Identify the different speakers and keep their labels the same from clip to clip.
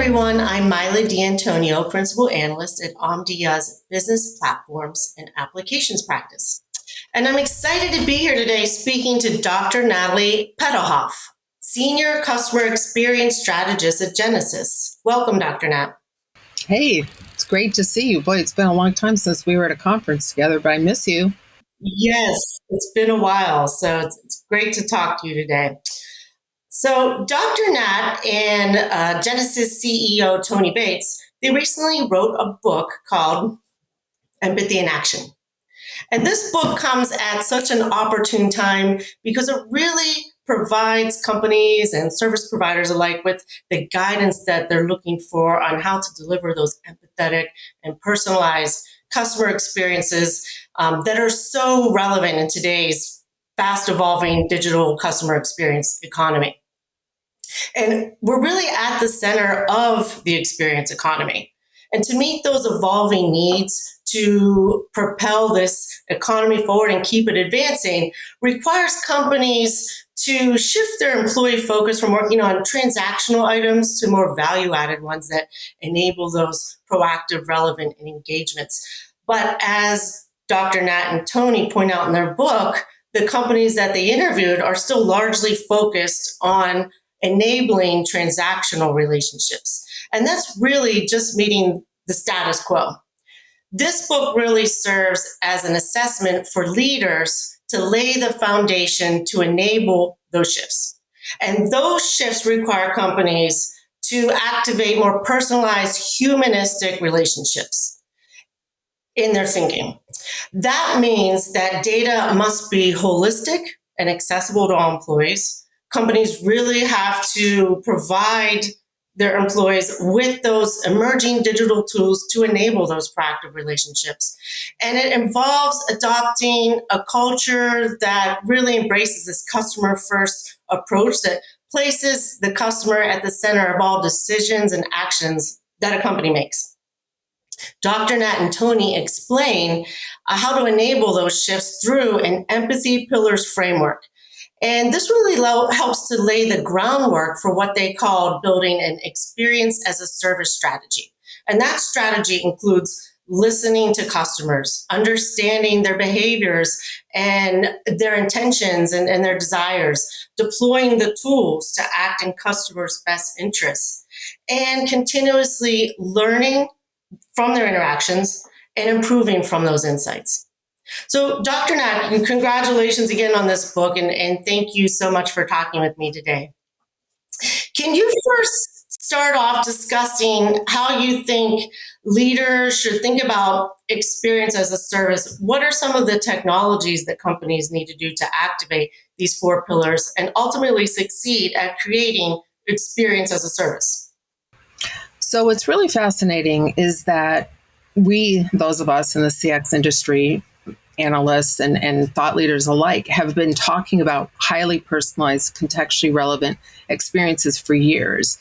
Speaker 1: everyone. I'm Mila D'Antonio, Principal Analyst at Omdia's Business Platforms and Applications Practice. And I'm excited to be here today speaking to Dr. Natalie Petouhoff, Senior Customer Experience Strategist at Genesys. Welcome, Dr. Nat.
Speaker 2: Hey, it's great to see you. Boy, it's been a long time since we were at a conference together, but I miss you.
Speaker 1: Yes, it's been a while, so it's great to talk to you today. So Dr. Nat and Genesys CEO Tony Bates, they recently wrote a book called Empathy in Action. And this book comes at such an opportune time because it really provides companies and service providers alike with the guidance that they're looking for on how to deliver those empathetic and personalized customer experiences that are so relevant in today's fast evolving digital customer experience economy. And we're really at the center of the experience economy. And to meet those evolving needs to propel this economy forward and keep it advancing requires companies to shift their employee focus from working on transactional items to more value-added ones that enable those proactive, relevant engagements. But as Dr. Nat and Tony point out in their book, the companies that they interviewed are still largely focused on enabling transactional relationships. And that's really just meeting the status quo. This book really serves as an assessment for leaders to lay the foundation to enable those shifts. And those shifts require companies to activate more personalized humanistic relationships in their thinking. That means that data must be holistic and accessible to all employees. Companies really have to provide their employees with those emerging digital tools to enable those proactive relationships. And it involves adopting a culture that really embraces this customer-first approach that places the customer at the center of all decisions and actions that a company makes. Dr. Nat and Tony explain how to enable those shifts through an empathy pillars framework. And this really helps to lay the groundwork for what they call building an experience as a service strategy. And that strategy includes listening to customers, understanding their behaviors and their intentions and their desires, deploying the tools to act in customers' best interests, and continuously learning from their interactions and improving from those insights. So, Dr. Nat, congratulations again on this book, and thank you so much for talking with me today. Can you first start off discussing how you think leaders should think about experience as a service? What are some of the technologies that companies need to do to activate these four pillars and ultimately succeed at creating experience as a service?
Speaker 2: So what's really fascinating is that we, those of us in the CX industry, analysts and thought leaders alike, have been talking about highly personalized, contextually relevant experiences for years.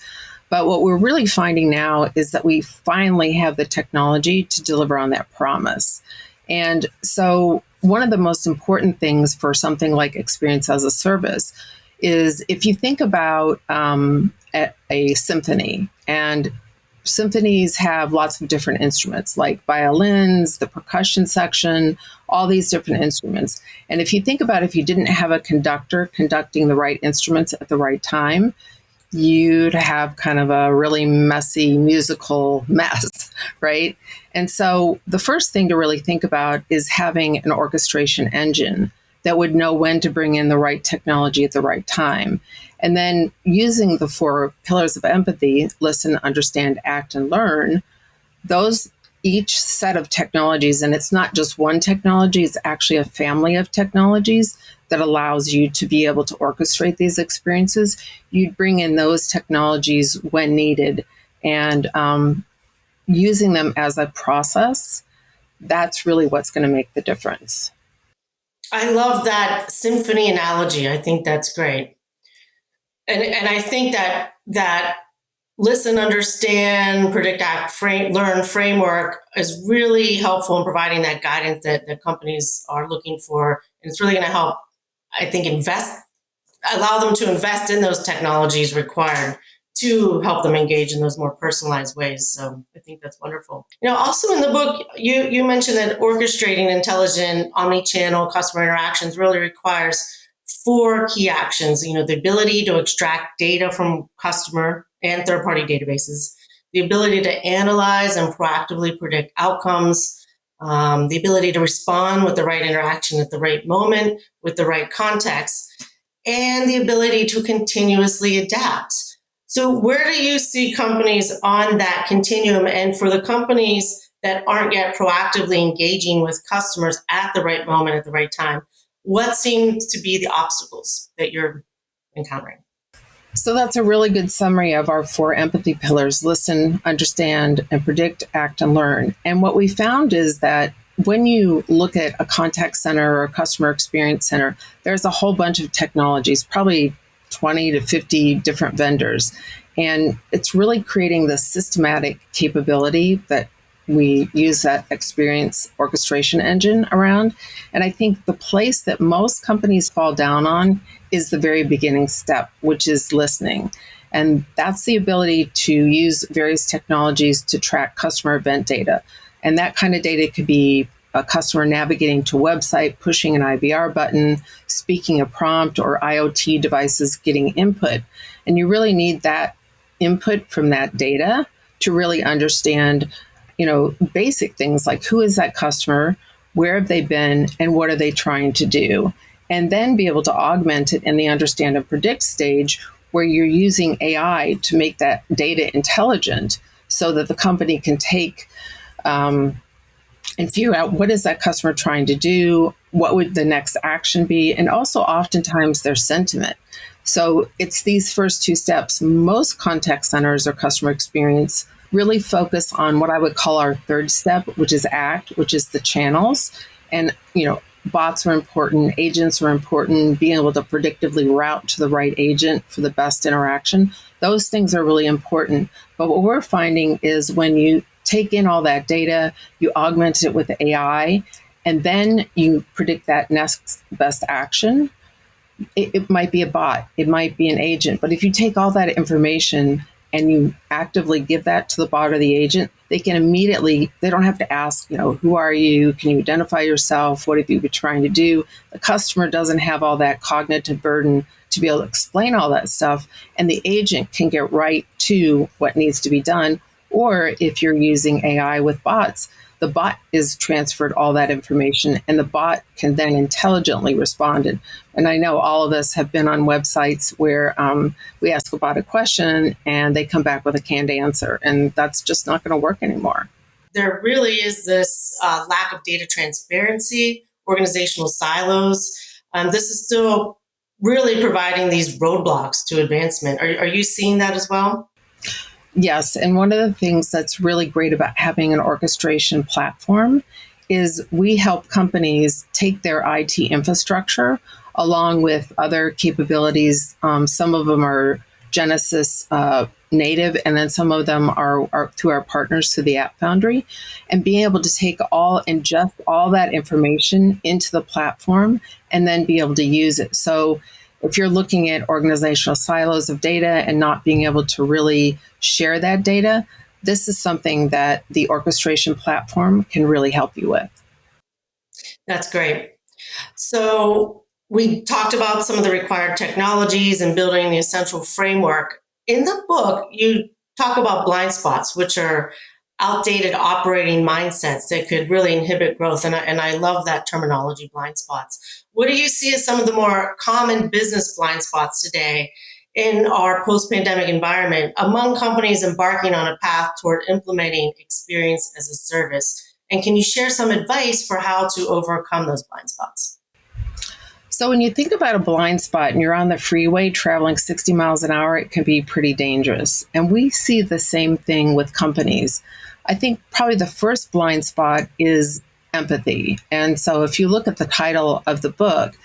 Speaker 2: But what we're really finding now is that we finally have the technology to deliver on that promise. And so one of the most important things for something like experience as a service is if you think about a symphony, and symphonies have lots of different instruments like violins, the percussion section, all these different instruments. And if you think about if you didn't have a conductor conducting the right instruments at the right time, you'd have kind of a really messy musical mess, right? And so the first thing to really think about is having an orchestration engine that would know when to bring in the right technology at the right time. And then using the four pillars of empathy, listen, understand, act, and learn, those each set of technologies, and it's not just one technology, it's actually a family of technologies that allows you to be able to orchestrate these experiences. You'd bring in those technologies when needed, and using them as a process, that's really what's going to make the difference.
Speaker 1: I love that symphony analogy. I think that's great. And I think that listen, understand, predict, act, learn framework is really helpful in providing that guidance that companies are looking for. And it's really going to help, I think, allow them to invest in those technologies required to help them engage in those more personalized ways. So I think that's wonderful. Also in the book, you mentioned that orchestrating intelligent omni-channel customer interactions really requires 4 key actions. The ability to extract data from customer and third-party databases, the ability to analyze and proactively predict outcomes, the ability to respond with the right interaction at the right moment, with the right context, and the ability to continuously adapt. So where do you see companies on that continuum? And for the companies that aren't yet proactively engaging with customers at the right moment, at the right time, what seems to be the obstacles that you're encountering?
Speaker 2: So that's a really good summary of our 4 empathy pillars: listen, understand, and predict, act, and learn. And what we found is that when you look at a contact center or a customer experience center, there's a whole bunch of technologies, probably 20 to 50 different vendors. And it's really creating this systematic capability that we use that experience orchestration engine around. And I think the place that most companies fall down on is the very beginning step, which is listening. And that's the ability to use various technologies to track customer event data. And that kind of data could be a customer navigating to a website, pushing an IVR button, speaking a prompt, or IoT devices getting input. And you really need that input from that data to really understand, basic things like who is that customer, where have they been, and what are they trying to do? And then be able to augment it in the understand and predict stage, where you're using AI to make that data intelligent so that the company can take and figure out what is that customer trying to do, what would the next action be, and also oftentimes their sentiment. So it's these first 2 steps. Most contact centers or customer experience really focus on what I would call our 3rd step, which is act, which is the channels. And, bots are important, agents are important, being able to predictively route to the right agent for the best interaction. Those things are really important. But what we're finding is when you take in all that data, you augment it with AI, and then you predict that next best action. It might be a bot, it might be an agent, but if you take all that information and you actively give that to the bot or the agent, they can immediately, they don't have to ask, who are you? Can you identify yourself? What have you been trying to do? The customer doesn't have all that cognitive burden to be able to explain all that stuff, and the agent can get right to what needs to be done. Or if you're using AI with bots, the bot is transferred all that information and the bot can then intelligently respond. And I know all of us have been on websites where we ask a bot a question and they come back with a canned answer, and that's just not going to work anymore.
Speaker 1: There really is this lack of data transparency, organizational silos. This is still really providing these roadblocks to advancement. Are you seeing that as well?
Speaker 2: Yes, and one of the things that's really great about having an orchestration platform is we help companies take their IT infrastructure along with other capabilities. Some of them are Genesys native, and then some of them are through our partners through the App Foundry, and being able to take ingest all that information into the platform and then be able to use it. So if you're looking at organizational silos of data and not being able to really share that data, this is something that the orchestration platform can really help you with.
Speaker 1: That's great. So we talked about some of the required technologies and building the essential framework. In the book, you talk about blind spots, which are outdated operating mindsets that could really inhibit growth. And I love that terminology, blind spots. What do you see as some of the more common business blind spots today in our post-pandemic environment among companies embarking on a path toward implementing experience as a service? And can you share some advice for how to overcome those blind spots?
Speaker 2: So when you think about a blind spot and you're on the freeway traveling 60 miles an hour, it can be pretty dangerous. And we see the same thing with companies. I think probably the first blind spot is empathy. And so if you look at the title of the book,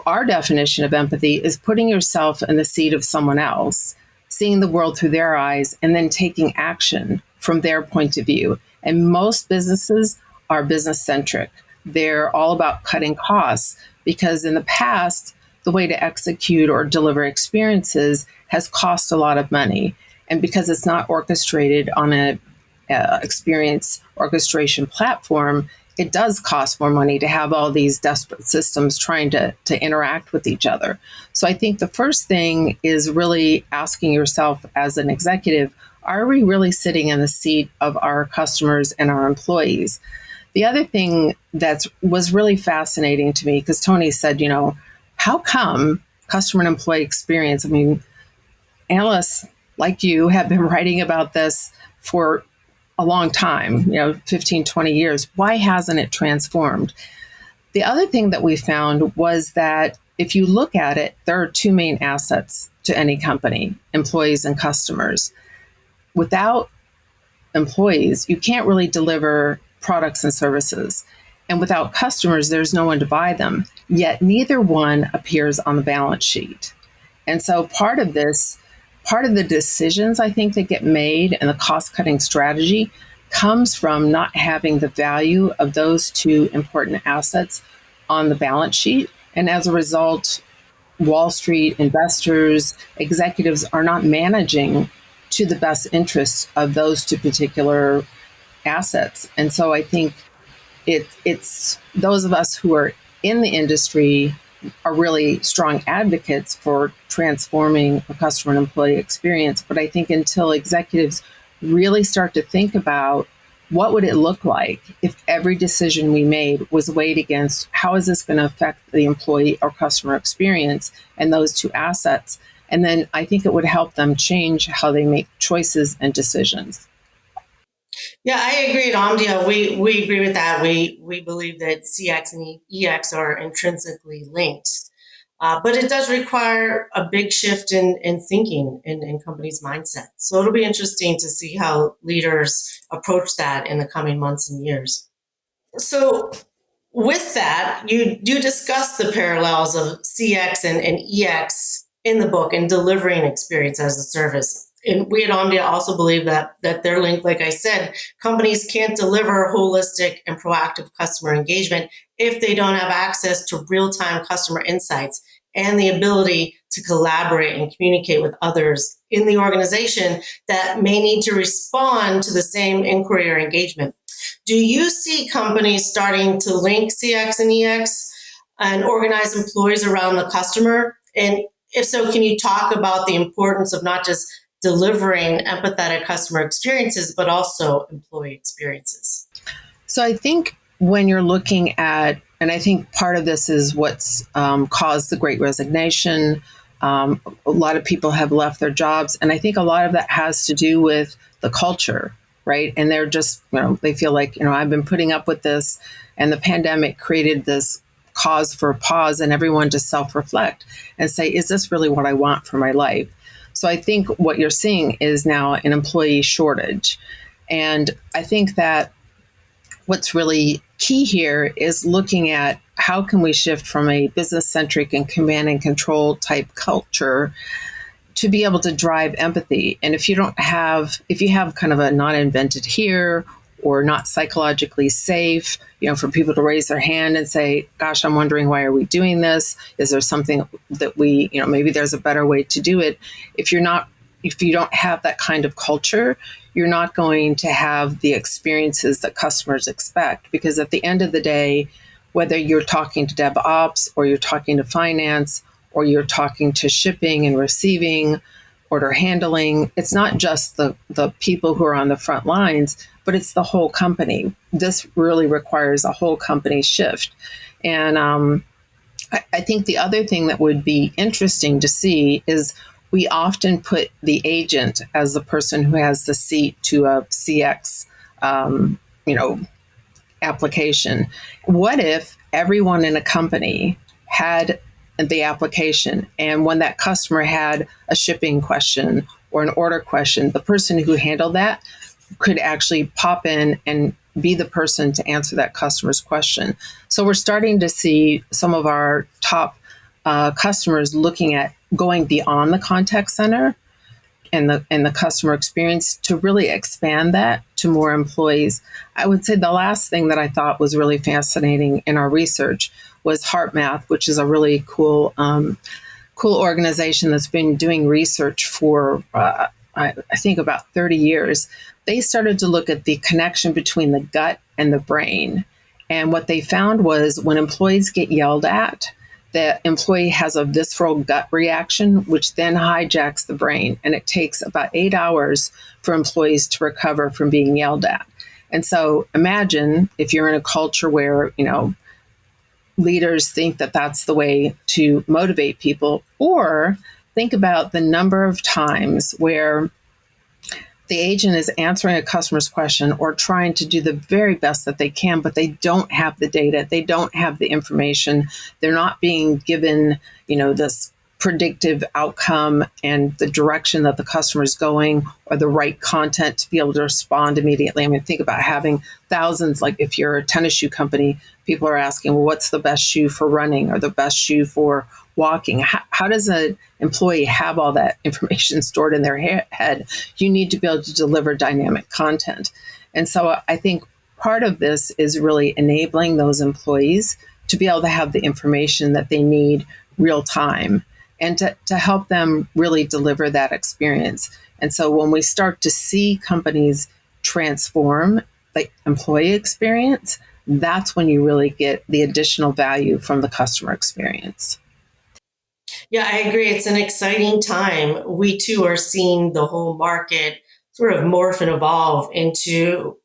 Speaker 2: our definition of empathy is putting yourself in the seat of someone else, seeing the world through their eyes, and then taking action from their point of view. And most businesses are business centric. They're all about cutting costs because in the past, the way to execute or deliver experiences has cost a lot of money. And because it's not orchestrated on a experience orchestration platform, it does cost more money to have all these disparate systems trying to interact with each other. So I think the first thing is really asking yourself as an executive, are we really sitting in the seat of our customers and our employees? The other thing that was really fascinating to me, because Tony said, how come customer and employee experience? I mean, analysts like you have been writing about this for a long time, 15, 20 years. Why hasn't it transformed? The other thing that we found was that if you look at it, there are two main assets to any company, employees and customers. Without employees, you can't really deliver products and services. And without customers, there's no one to buy them. Yet neither one appears on the balance sheet. And so part of the decisions I think that get made and the cost-cutting strategy comes from not having the value of those two important assets on the balance sheet. And as a result, Wall Street investors, executives are not managing to the best interests of those two particular assets. And so I think it's those of us who are in the industry are really strong advocates for transforming the customer and employee experience. But I think until executives really start to think about what would it look like if every decision we made was weighed against how is this going to affect the employee or customer experience and those two assets, and then I think it would help them change how they make choices and decisions.
Speaker 1: Yeah, I agree at Omdia. We agree with that. We believe that CX and EX are intrinsically linked. But it does require a big shift in thinking in companies' mindset. So it'll be interesting to see how leaders approach that in the coming months and years. So with that, you discuss the parallels of CX and EX in the book and delivering experience as a service. And we at Omdia also believe that they're linked. Like I said, companies can't deliver holistic and proactive customer engagement if they don't have access to real-time customer insights and the ability to collaborate and communicate with others in the organization that may need to respond to the same inquiry or engagement. Do you see companies starting to link CX and EX and organize employees around the customer? And if so, can you talk about the importance of not just delivering empathetic customer experiences, but also employee experiences?
Speaker 2: So I think when you're looking at, and I think part of this is what's caused the Great Resignation. A lot of people have left their jobs. And I think a lot of that has to do with the culture, right? And they're just, they feel like, I've been putting up with this, and the pandemic created this cause for a pause and everyone to self-reflect and say, is this really what I want for my life? So I think what you're seeing is now an employee shortage. And I think that what's really key here is looking at how can we shift from a business-centric and command and control type culture to be able to drive empathy. And if you have kind of a not invented here or not psychologically safe, for people to raise their hand and say, gosh, I'm wondering, why are we doing this? Is there something that we, maybe there's a better way to do it? If you don't have that kind of culture, you're not going to have the experiences that customers expect. Because at the end of the day, whether you're talking to DevOps or you're talking to finance or you're talking to shipping and receiving, order handling, it's not just the people who are on the front lines, but it's the whole company. This really requires a whole company shift. And I think the other thing that would be interesting to see is we often put the agent as the person who has the seat to a CX, application. What if everyone in a company had the application, and when that customer had a shipping question or an order question, the person who handled that could actually pop in and be the person to answer that customer's question? So we're starting to see some of our top customers looking at going beyond the contact center and the customer experience to really expand that to more employees. I would say the last thing that I thought was really fascinating in our research was HeartMath, which is a really cool organization that's been doing research for, I think, about 30 years. They started to look at the connection between the gut and the brain. And what they found was when employees get yelled at, the employee has a visceral gut reaction, which then hijacks the brain. And it takes about 8 hours for employees to recover from being yelled at. And so imagine if you're in a culture where, leaders think that that's the way to motivate people, or think about the number of times where the agent is answering a customer's question or trying to do the very best that they can, but they don't have the data, they don't have the information, they're not being given, this predictive outcome and the direction that the customer is going, or the right content to be able to respond immediately. I mean, think about having thousands, like if you're a tennis shoe company, people are asking, well, what's the best shoe for running or the best shoe for walking? How does an employee have all that information stored in their head? You need to be able to deliver dynamic content. And so I think part of this is really enabling those employees to be able to have the information that they need real time, and to help them really deliver that experience. And so when we start to see companies transform the employee experience, that's when you really get the additional value from the customer experience.
Speaker 1: Yeah, I agree. It's an exciting time. We too are seeing the whole market sort of morph and evolve into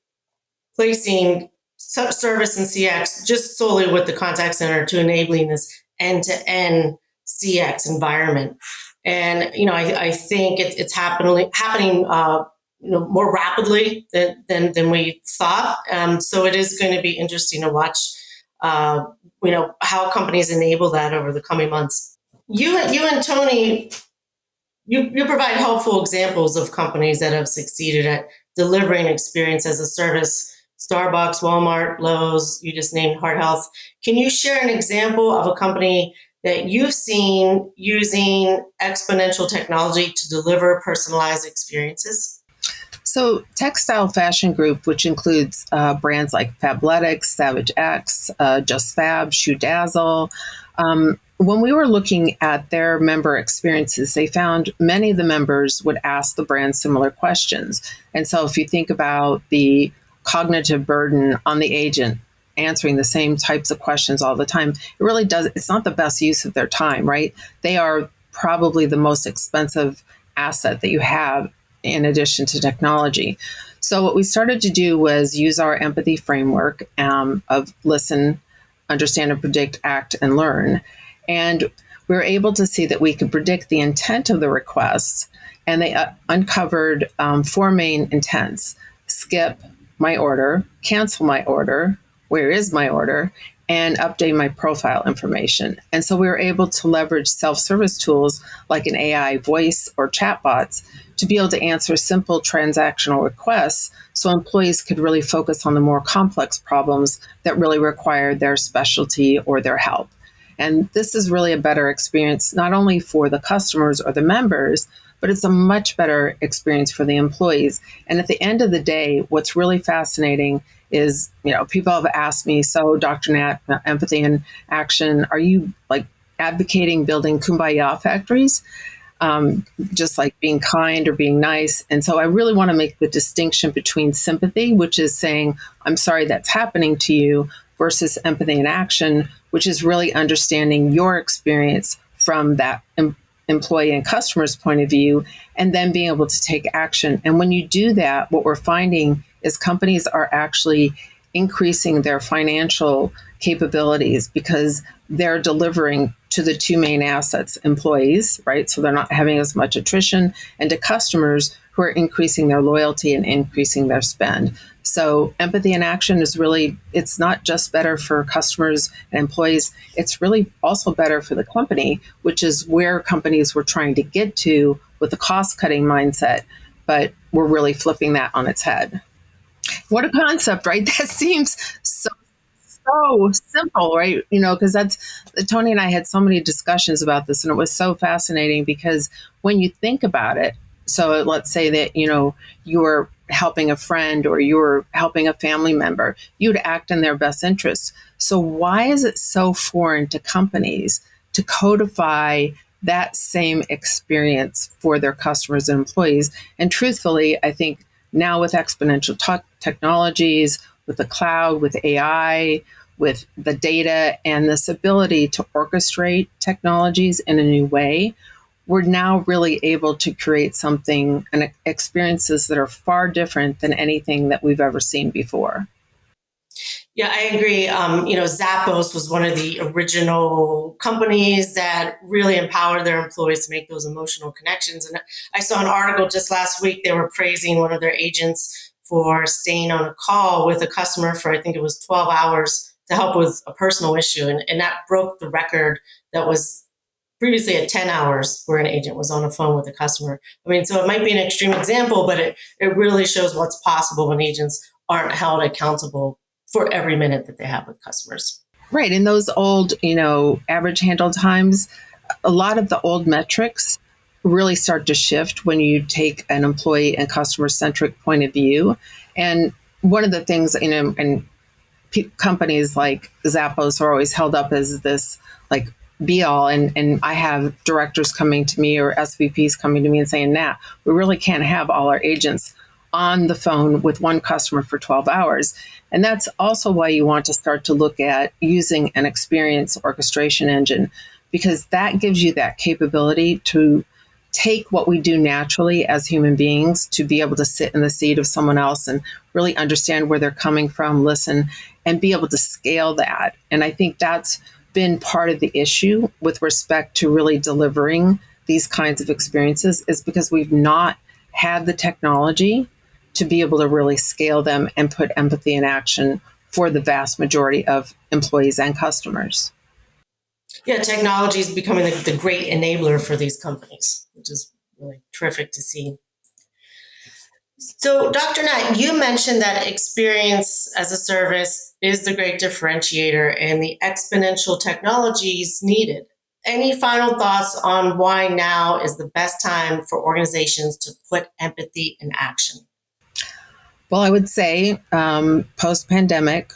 Speaker 1: placing service and CX just solely with the contact center to enabling this end-to-end CX environment. And, I think it's happening more rapidly than we thought. So it is going to be interesting to watch, how companies enable that over the coming months. You and Tony, you provide helpful examples of companies that have succeeded at delivering experience as a service. Starbucks, Walmart, Lowe's, you just named Heart Health. Can you share an example of a company that you've seen using exponential technology to deliver personalized experiences?
Speaker 2: So Textile Fashion Group, which includes brands like Fabletics, Savage X, Just Fab, Shoe Dazzle, when we were looking at their member experiences, they found many of the members would ask the brand similar questions. And so if you think about the cognitive burden on the agent answering the same types of questions all the time, it's not the best use of their time, right? They are probably the most expensive asset that you have in addition to technology. So what we started to do was use our empathy framework of listen, understand, and predict, act, and learn. And we were able to see that we could predict the intent of the requests, and they uncovered 4 main intents: skip my order, cancel my order, where is my order, and update my profile information. And so we were able to leverage self-service tools like an AI voice or chatbots to be able to answer simple transactional requests so employees could really focus on the more complex problems that really require their specialty or their help. And this is really a better experience, not only for the customers or the members, but it's a much better experience for the employees. And at the end of the day, what's really fascinating is, people have asked me, so Dr. Nat, empathy and action, are you like advocating building kumbaya factories? Just like being kind or being nice. And so I really want to make the distinction between sympathy, which is saying, I'm sorry that's happening to you, versus empathy and action, which is really understanding your experience from that employee and customer's point of view, and then being able to take action. And when you do that, what we're finding is companies are actually increasing their financial capabilities because they're delivering to the 2 main assets: employees, right? So they're not having as much attrition, and to customers who are increasing their loyalty and increasing their spend. So empathy and action is really, it's not just better for customers and employees, it's really also better for the company, which is where companies were trying to get to with the cost-cutting mindset, but we're really flipping that on its head. What a concept, right? That seems so simple, right? Because Tony and I had so many discussions about this, and it was so fascinating because when you think about it, so let's say that, you're helping a friend or you were helping a family member, you'd act in their best interest. So why is it so foreign to companies to codify that same experience for their customers and employees? And truthfully, I think now with exponential technologies, with the cloud, with AI, with the data, and this ability to orchestrate technologies in a new way, we're now really able to create something and experiences that are far different than anything that we've ever seen before.
Speaker 1: Yeah, I agree. Zappos was one of the original companies that really empowered their employees to make those emotional connections. And I saw an article just last week. They were praising one of their agents for staying on a call with a customer for, I think it was 12 hours to help with a personal issue. And that broke the record that was previously at 10 hours where an agent was on the phone with a customer. I mean, so it might be an extreme example, but it really shows what's possible when agents aren't held accountable for every minute that they have with customers.
Speaker 2: Right. In those old, average handle times, a lot of the old metrics really start to shift when you take an employee and customer centric point of view. And one of the things, and companies like Zappos are always held up as this like be all. And I have directors coming to me or SVPs coming to me and saying, Nat, we really can't have all our agents on the phone with one customer for 12 hours. And that's also why you want to start to look at using an experience orchestration engine, because that gives you that capability to take what we do naturally as human beings to be able to sit in the seat of someone else and really understand where they're coming from, listen, and be able to scale that. And I think that's been part of the issue with respect to really delivering these kinds of experiences, is because we've not had the technology to be able to really scale them and put empathy in action for the vast majority of employees and customers.
Speaker 1: Yeah, technology is becoming the great enabler for these companies, which is really terrific to see. So, Dr. Nat, you mentioned that experience as a service is the great differentiator and the exponential technologies needed. Any final thoughts on why now is the best time for organizations to put empathy in action?
Speaker 2: Well, I would say post-pandemic,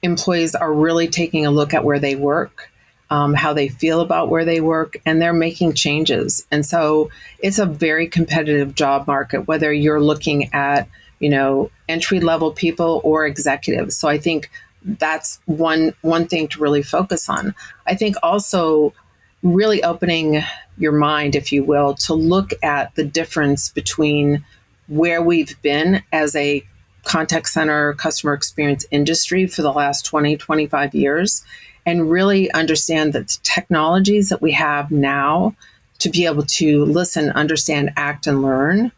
Speaker 2: employees are really taking a look at where they work, how they feel about where they work, and they're making changes. And so it's a very competitive job market, whether you're looking at, entry-level people or executives. So I think that's one thing to really focus on. I think also really opening your mind, if you will, to look at the difference between where we've been as a contact center customer experience industry for the last 20, 25 years, and really understand that the technologies that we have now to be able to listen, understand, act, and learn,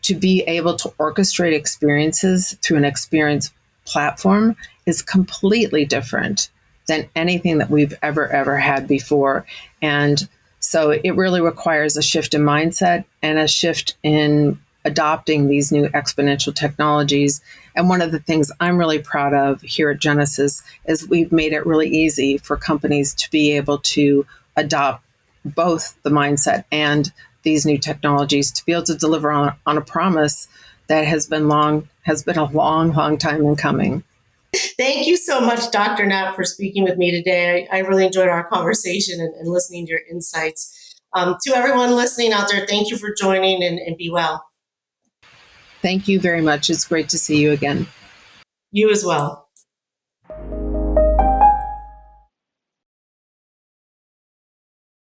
Speaker 2: to be able to orchestrate experiences through an experience platform is completely different than anything that we've ever had before. And so it really requires a shift in mindset and a shift in adopting these new exponential technologies. And one of the things I'm really proud of here at Genesys is we've made it really easy for companies to be able to adopt both the mindset and these new technologies to be able to deliver on a promise that has been a long time in coming.
Speaker 1: Thank you so much, Dr. Nat, for speaking with me today. I really enjoyed our conversation and listening to your insights. To everyone listening out there, thank you for joining and be well.
Speaker 2: Thank you very much. It's great to see you again.
Speaker 1: You as well.